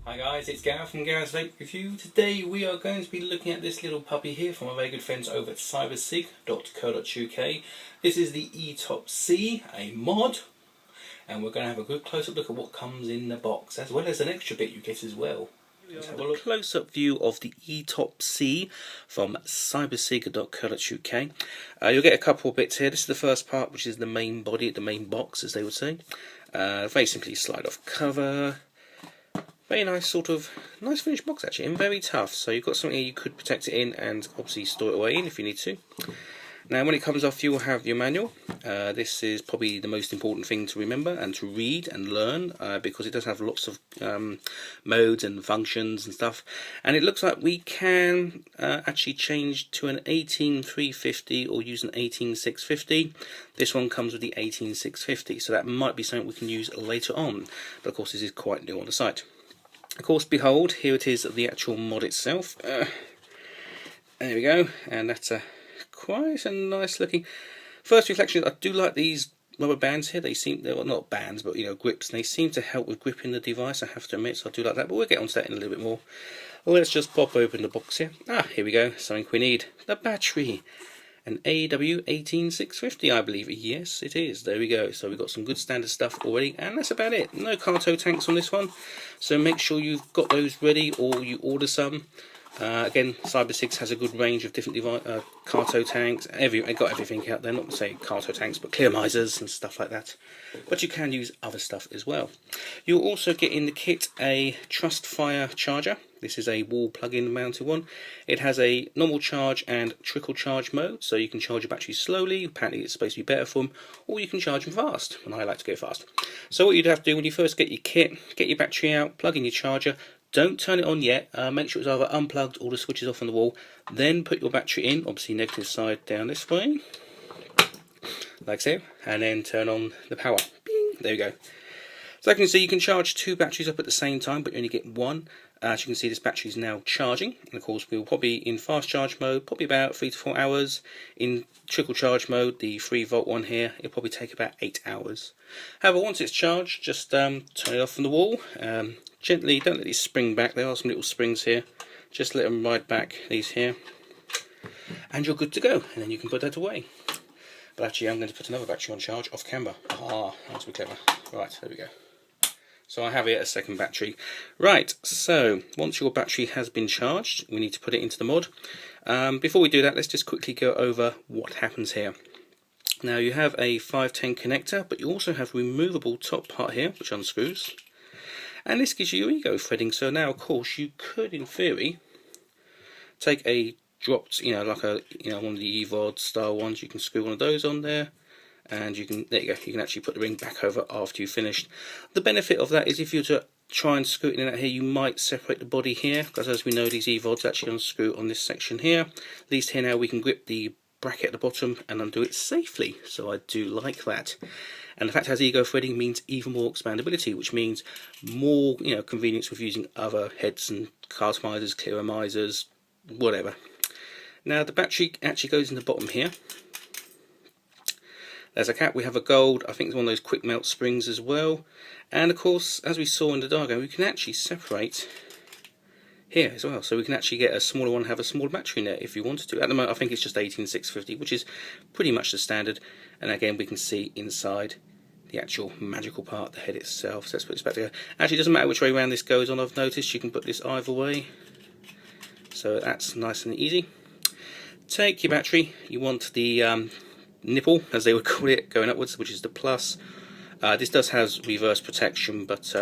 Hi guys, it's Gareth from Gareth's Vape Review. Today we are going to be looking at this little puppy here from our very good friends over at CyberCig.co.uk. This is the ETOP C, a mod, and we're going to have a good close-up look at what comes in the box, as well as an extra bit you get as well. Let's have a look. Close-up view of the ETOP C from CyberCig.co.uk. You'll get a couple of bits here. This is the first part, which is the main body, the main box, as they would say. Very simply slide off cover. Very nice, nice finished box actually, and very tough. So you've got something you could protect it in and obviously store it away in if you need to. Now when it comes off, you will have your manual. This is probably the most important thing to remember and to read and learn, because it does have lots of modes and functions and stuff. And it looks like we can actually change to an 18350 or use an 18650. This one comes with the 18650, so that might be something we can use later on. But of course this is quite new on the site. Of course, behold, here it is, the actual mod itself. There we go, and that's quite a nice looking. First reflection, I do like these rubber bands here. They seem, they're not bands, but grips, and they seem to help with gripping the device, I have to admit, so I do like that, but we'll get onto that in a little bit more. Well, let's just pop open the box here. Here we go, something we need. The battery. An AW18650, I believe. Yes, it is. There we go. So we've got some good standard stuff already, and that's about it. No carto tanks on this one, so make sure you've got those ready or you order some. Again, CyberCig has a good range of different carto tanks. They got everything out there. Not to say carto tanks, but clear misers and stuff like that. But you can use other stuff as well. You'll also get in the kit a Trustfire charger. This is a wall plug-in mounted one. It has a normal charge and trickle charge mode, so you can charge your batteries slowly. Apparently it's supposed to be better for them, or you can charge them fast, and I like to go fast. So what you'd have to do when you first get your kit, get your battery out, plug in your charger. Don't turn it on yet, make sure it's either unplugged or the switch is off on the wall. Then put your battery in, obviously negative side down this way, like so, and then turn on the power. Bing! There we go. So you can see you can charge two batteries up at the same time, but you only get one. As you can see, this battery is now charging, and of course we'll probably in fast charge mode, probably about 3 to 4 hours. In trickle charge mode, the 3-volt one here, it'll probably take about 8 hours. However, once it's charged, just turn it off from the wall. Gently, don't let these spring back. There are some little springs here. Just let them ride back, these here, and you're good to go. And then you can put that away. But actually, I'm going to put another battery on charge off camera. That's be clever. Right, there we go. So I have here a second battery. Right, so once your battery has been charged, we need to put it into the mod. Before we do that, let's just quickly go over what happens here. Now you have a 510 connector, but you also have removable top part here, which unscrews. And this gives you your ego threading. So now, of course, you could, in theory, take a dropped, like a, one of the EVOD style ones. You can screw one of those on there. And you can, there you go, you can actually put the ring back over after you've finished. The benefit of that is if you were to try and screw it in out here, you might separate the body here, because as we know, these EVODs actually unscrew on this section here. At least here now we can grip the bracket at the bottom and undo it safely, so I do like that. And the fact it has ego threading means even more expandability, which means more convenience with using other heads and cartomizers, clearomizers, whatever. Now the battery actually goes in the bottom here. There's a cap, we have a gold, I think it's one of those quick melt springs as well. And of course, as we saw in the diagram, we can actually separate here as well. So we can actually get a smaller one, have a smaller battery in there if you wanted to. At the moment, I think it's just 18650, which is pretty much the standard. And again, we can see inside the actual magical part, the head itself. So let's put this back together. Actually, it doesn't matter which way around this goes on, I've noticed. You can put this either way. So that's nice and easy. Take your battery. You want the nipple, as they would call it, going upwards, which is the plus. This does have reverse protection, but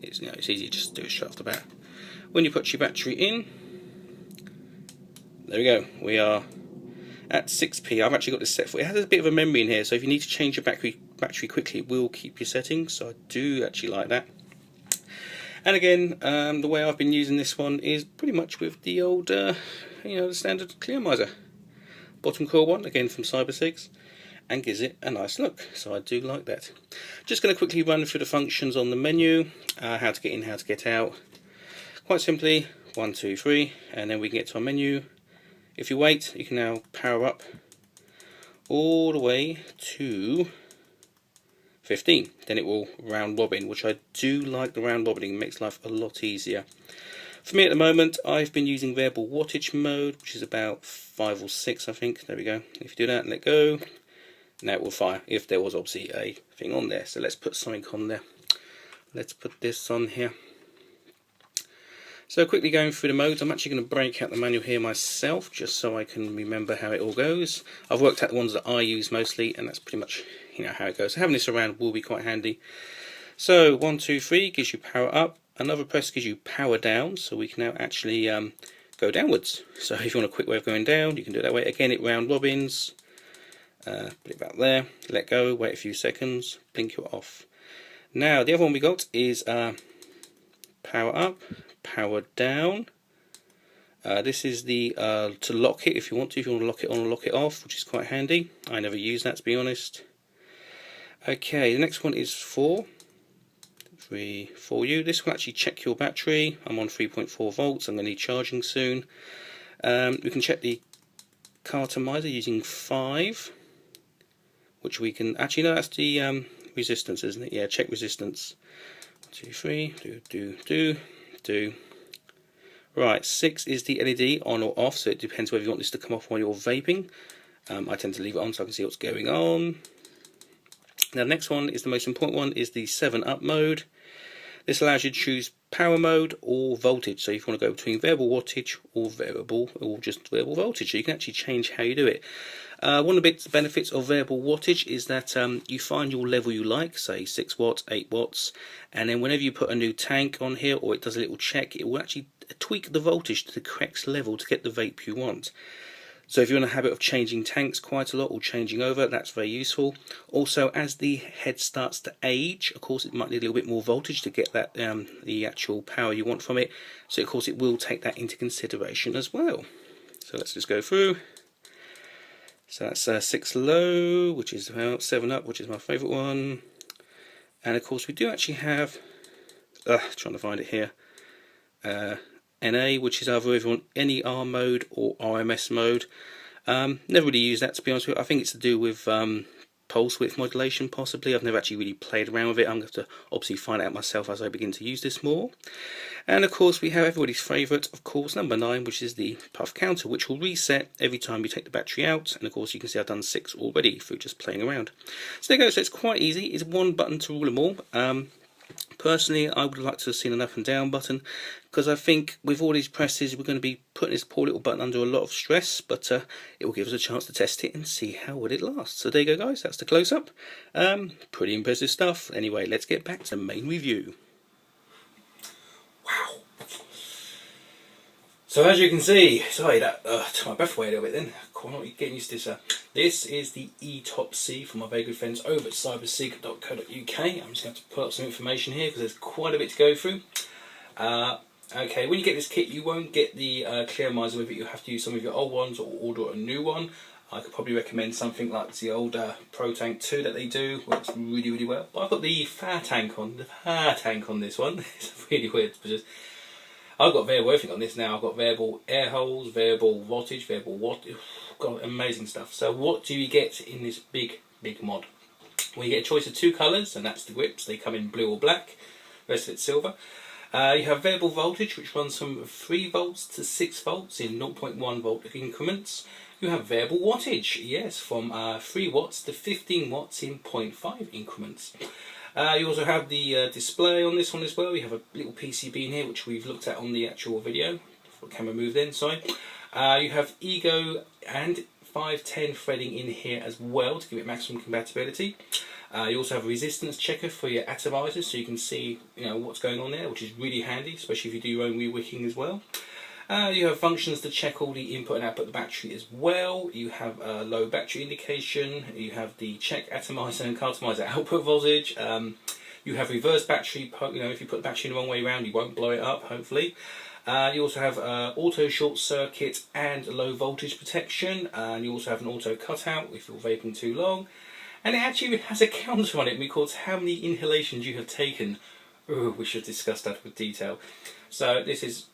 it's easy just to do it straight off the bat. When you put your battery in, there we go. We are at 6p. I've actually got this set for it. It has a bit of a memory in here, so if you need to change your battery quickly, it will keep your settings. So I do actually like that. And again, the way I've been using this one is pretty much with the old, the standard clearomizer. Bottom core one, again from CyberCig, and gives it a nice look, so I do like that. Just going to quickly run through the functions on the menu, how to get in, how to get out. Quite simply, 1, 2, 3, and then we can get to our menu. If you wait, you can now power up all the way to 15. Then it will round robin, which I do like. The round robining, makes life a lot easier. For me at the moment, I've been using variable wattage mode, which is about 5 or 6, I think. There we go. If you do that, let go. Now it will fire, if there was obviously a thing on there. So let's put something on there. Let's put this on here. So quickly going through the modes, I'm actually going to break out the manual here myself, just so I can remember how it all goes. I've worked out the ones that I use mostly, and that's pretty much, you know, how it goes. So having this around will be quite handy. So 1, 2, 3 gives you power up. Another press gives you power down, so we can now actually go downwards. So if you want a quick way of going down, you can do it that way. Again, it round robins. Put it about there. Let go. Wait a few seconds. Blink it off. Now the other one we got is power up, power down. This is the to lock it if you want to. If you want to lock it on or lock it off, which is quite handy. I never use that, to be honest. Okay, the next one is 4. 4U. This will actually check your battery. I'm on 3.4 volts. I'm going to need charging soon. We can check the car atomizer using 5, which we can actually, no, that's the resistance, isn't it? Yeah, check resistance. 1, 2, 3. Do. Right, 6 is the LED on or off, so it depends whether you want this to come off while you're vaping. I tend to leave it on so I can see what's going on. Now the next one is the most important one, is the 7 up mode. This allows you to choose power mode or voltage, so if you want to go between variable wattage or just variable voltage, so you can actually change how you do it. One of the big benefits of variable wattage is that you find your level you like, say 6 watts, 8 watts, and then whenever you put a new tank on here or it does a little check, it will actually tweak the voltage to the correct level to get the vape you want. So if you're in a habit of changing tanks quite a lot or changing over, that's very useful. Also, as the head starts to age, of course it might need a little bit more voltage to get that the actual power you want from it. So of course it will take that into consideration as well. So let's just go through. So that's 6 low, which is about 7 up, which is my favourite one. And of course we do actually have, trying to find it here, NA, which is either if you want NER mode or RMS mode. Never really used that, to be honest with you. I think it's to do with pulse width modulation, possibly. I've never actually really played around with it. I'm going to have to obviously find out myself as I begin to use this more. And of course we have everybody's favourite, of course, number 9, which is the puff counter, which will reset every time you take the battery out. And of course you can see I've done 6 already through just playing around. So there you go. So it's quite easy. It's one button to rule them all. Personally, I would like to have seen an up and down button, because I think with all these presses we're going to be putting this poor little button under a lot of stress, but it will give us a chance to test it and see how well it lasts. So there you go, guys, that's the close-up. Pretty impressive stuff. Anyway, let's get back to the main review. Wow. So as you can see, sorry that took my breath away a little bit then. I'm not getting used to this. This is the ETOP C from my very good friends over at CyberCig.co.uk. I'm just going to put up some information here because there's quite a bit to go through. Okay, when you get this kit, you won't get the clear miser with it. You'll have to use some of your old ones or order a new one. I could probably recommend something like the old Pro Tank 2 that they do. Works really, really well. But I've got the Far Tank on. The Far Tank on this one. It's really weird. But I've got variable everything on this now. I've got variable air holes, variable voltage, variable watt. Got amazing stuff. So what do you get in this big mod? Well, you get a choice of 2 colours, and that's the grips. They come in blue or black. The rest of it's silver. You have variable voltage, which runs from 3 volts to 6 volts in 0.1 volt increments. You have variable wattage, yes, from 3 watts to 15 watts in 0.5 increments. You also have the display on this one as well. You have a little PCB in here, which we've looked at on the actual video. Camera moved in, sorry. You have Ego and 510 threading in here as well to give it maximum compatibility. You also have a resistance checker for your atomizers, so you can see what's going on there, which is really handy, especially if you do your own rewicking as well. You have functions to check all the input and output of the battery as well. You have a low battery indication. You have the check atomizer and car atomizer output voltage. You have reverse battery. If you put the battery in the wrong way around, you won't blow it up, hopefully. You also have auto short circuit and low voltage protection. And you also have an auto cutout if you're vaping too long. And it actually has a counter on it, records how many inhalations you have taken. Ooh, we should discuss that with detail. So this is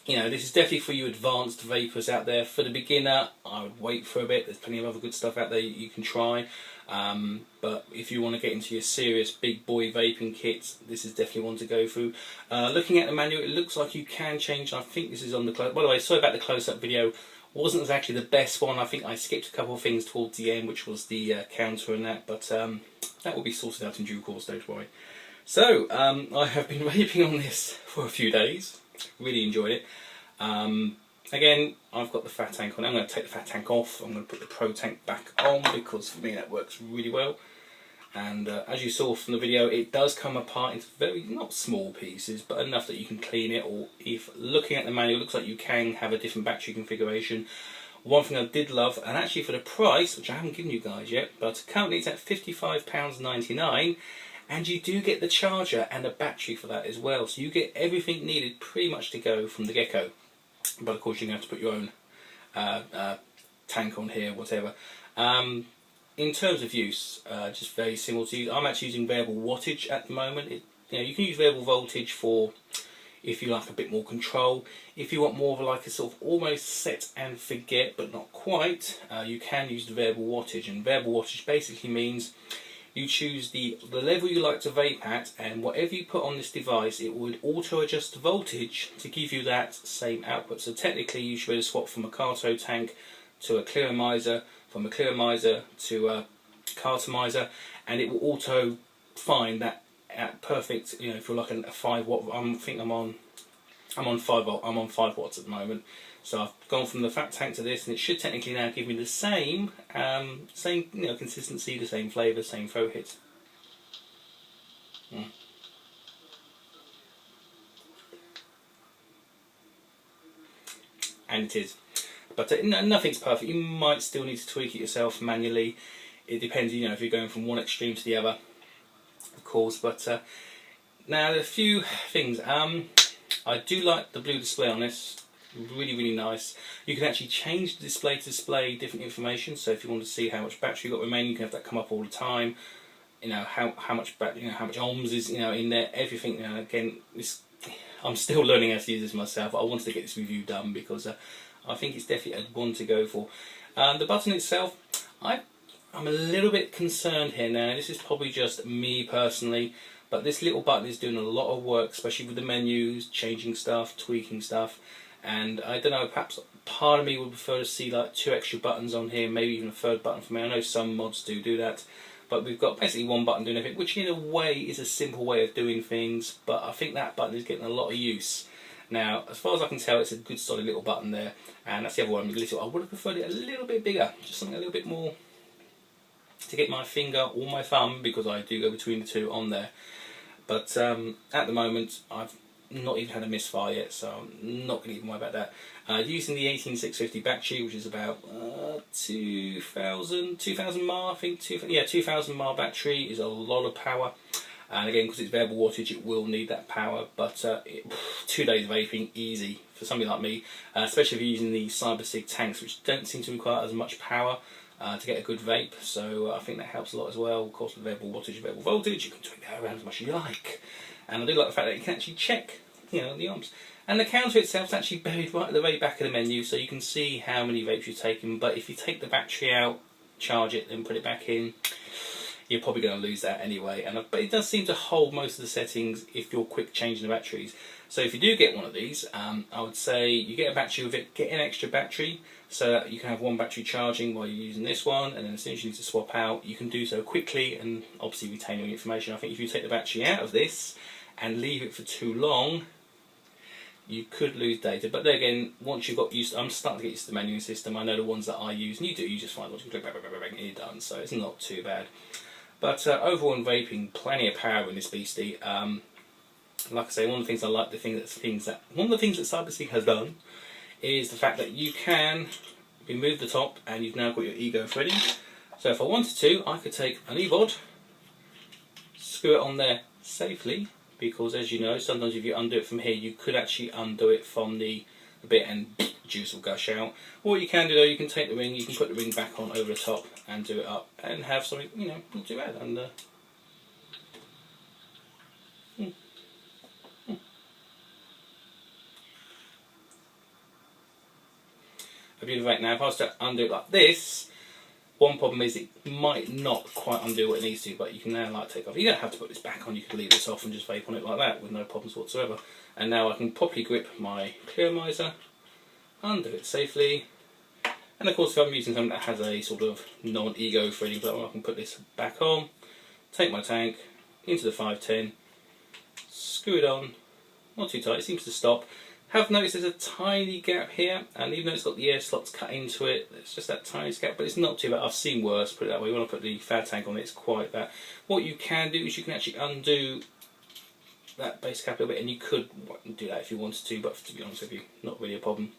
definitely for you advanced vapors out there. For the beginner, I would wait for a bit. There's plenty of other good stuff out there you can try. But if you want to get into your serious big boy vaping kits, this is definitely one to go through. Looking at the manual, it looks like you can change. I think this is on the close. By the way, sorry about the close-up video. Wasn't exactly the best one. I think I skipped a couple of things towards the end, which was the counter and that. But that will be sorted out in due course. Don't worry. So I have been vaping on this for a few days. Really enjoyed it. Again, I've got the fat tank on. I'm going to take the fat tank off. I'm going to put the pro tank back on because for me that works really well. And as you saw from the video, it does come apart into very, not small pieces, but enough that you can clean it. Or if looking at the manual, it looks like you can have a different battery configuration. One thing I did love, and actually for the price, which I haven't given you guys yet, but currently it's at £55.99, and you do get the charger and a battery for that as well. So you get everything needed pretty much to go from the get-go. But of course you're going to have to put your own tank on here, whatever. In terms of use, just very similar to you. I'm actually using variable wattage at the moment. You can use variable voltage for if you like a bit more control. If you want more of like a sort of almost set and forget, but not quite, you can use the variable wattage. And variable wattage basically means you choose the level you like to vape at, and whatever you put on this device, it would auto adjust the voltage to give you that same output. So technically you should be able to swap from a Carto tank to a clearomizer, from a clearomizer to a cartomizer, and it will auto find that at perfect, if you're like a 5 watt, I think I'm on 5 volt, I'm on 5 watts at the moment. So I've gone from the fat tank to this, and it should technically now give me the same, consistency, the same flavour, same throat hit. And it is. But nothing's perfect. You might still need to tweak it yourself manually. It depends, if you're going from one extreme to the other, of course. But now there are a few things. I do like the blue display on this. Really, really nice. You can actually change the display to display different information. So if you want to see how much battery you've got remaining, you can have that come up all the time. How much battery, how much ohms is in there. Everything. Again, I'm still learning how to use this myself. I wanted to get this review done because I think it's definitely a one to go for. The button itself, I'm a little bit concerned here now. This is probably just me personally, but this little button is doing a lot of work, especially with the menus, changing stuff, tweaking stuff. And I don't know, perhaps part of me would prefer to see like 2 extra buttons on here, maybe even a 3rd button for me. I know some mods do that, but we've got basically one button doing everything, which in a way is a simple way of doing things, but I think that button is getting a lot of use. Now, as far as I can tell, it's a good solid little button there, and that's the other one, little. I would have preferred it a little bit bigger, just something a little bit more to get my finger or my thumb, because I do go between the two on there. But at the moment, I've not even had a misfire yet, so I'm not going to even worry about that. Using the 18650 battery, which is about 2000 mAh, I think. 2000 mAh battery is a lot of power. And again, because it's variable wattage, it will need that power. But 2 days of vaping, easy for somebody like me, especially if you're using the CyberCig tanks, which don't seem to require as much power to get a good vape. So I think that helps a lot as well. Of course, with variable wattage, variable voltage, you can tweak that around as much as you like. And I do like the fact that you can actually check, the ohms. And the counter itself is actually buried right at the very back of the menu, so you can see how many vapes you've taken. But if you take the battery out, charge it, then put it back in, you're probably going to lose that anyway. But it does seem to hold most of the settings if you're quick changing the batteries. So if you do get one of these, I would say you get a battery with it, get an extra battery so that you can have one battery charging while you're using this one, and then as soon as you need to swap out, you can do so quickly and obviously retain your information. I think if you take the battery out of this and leave it for too long, you could lose data. But then again, once you've got used, I'm starting to get used to the menuing system. I know the ones that I use, and you just find once you click, bang, bang, bang, bang, and you're done. So it's not too bad. But overall in vaping, plenty of power in this beastie. Like I say, one of the things I like, one of the things that CyberCig has done is the fact that you can remove the top, and you've now got your ego ready. So if I wanted to, I could take an eVod, screw it on there safely, because as you know, sometimes if you undo it from here, you could actually undo it from the bit and juice will gush out. Or what you can do though, you can take the ring, you can put the ring back on over the top and do it up and have something, not too bad. And a beautiful vape. Now if I was to undo it like this, One problem is it might not quite undo what it needs to, but you can now like take off. You don't have to put this back on, you can leave this off and just vape on it like that with no problems whatsoever. And now I can properly grip my clearomizer, undo it safely, and of course if I'm using something that has a sort of non-ego threading button, I can put this back on, take my tank into the 510, screw it on, not too tight, it seems to stop. Have noticed there's a tiny gap here, and even though it's got the air slots cut into it, it's just that tiny gap, but it's not too bad. I've seen worse, put it that way. When I put the fat tank on, it's quite that. What you can do is you can actually undo that base cap a little bit, and you could do that if you wanted to, but to be honest with you, not really a problem.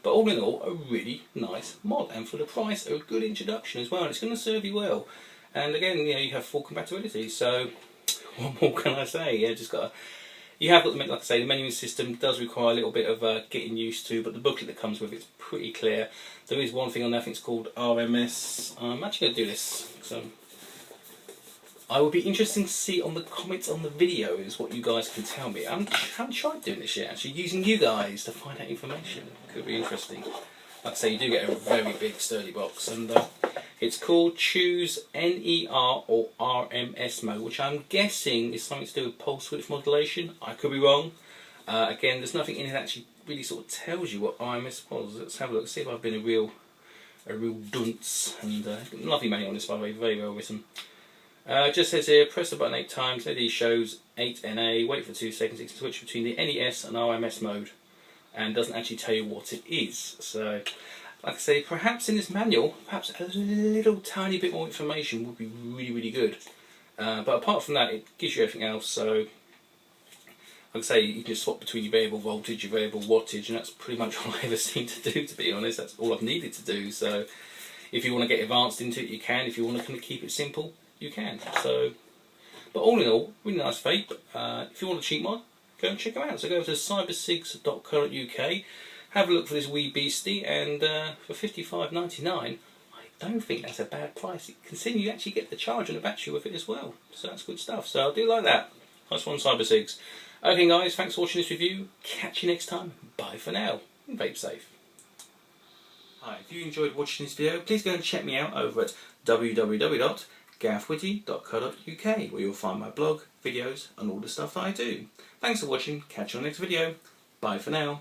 But all in all, a really nice mod, and for the price, a good introduction as well, and it's going to serve you well. And again, you know, you have full compatibility, so what more can I say? Yeah, just got to. You have got the, like I say, the menuing system does require a little bit of getting used to, but the booklet that comes with it's pretty clear. There is one thing on there, I think it's called RMS. I'm actually going to do this. So I would be interested to see on the comments on the videos what you guys can tell me. I haven't tried doing this yet, actually, using you guys to find out information. Could be interesting. Like I say, you do get a very big sturdy box, and it's called Choose NER or RMS mode, which I'm guessing is something to do with pulse width modulation. I could be wrong. Again, there's nothing in it that actually really sort of tells you what RMS was. Let's have a look, see if I've been a real dunce. And lovely manual on this, by the way, very well written. It just says here, press the button 8 times, LED shows 8NA, wait for 2 seconds, it can switch between the NES and RMS mode, and doesn't actually tell you what it is. So, like I say, perhaps in this manual, perhaps a little tiny bit more information would be really, really good. But apart from that, it gives you everything else. So, like I say, you can just swap between your variable voltage, your variable wattage, and that's pretty much all I ever seem to do, to be honest. That's all I've needed to do. So, if you want to get advanced into it, you can. If you want to kind of keep it simple, you can. So, but all in all, really nice vape. If you want a cheap mod, go and check them out. So go to cybercigs.co.uk, have a look for this wee beastie, and for £55.99, I don't think that's a bad price. Considering you actually get the charge and the battery with it as well. So that's good stuff. So I do like that. Nice one, CyberCigs. Okay guys, thanks for watching this review. Catch you next time. Bye for now. And vape safe. Hi, if you enjoyed watching this video, please go and check me out over at www.garethwitty.co.uk, where you'll find my blog, videos and all the stuff that I do. Thanks for watching, catch you on the next video. Bye for now.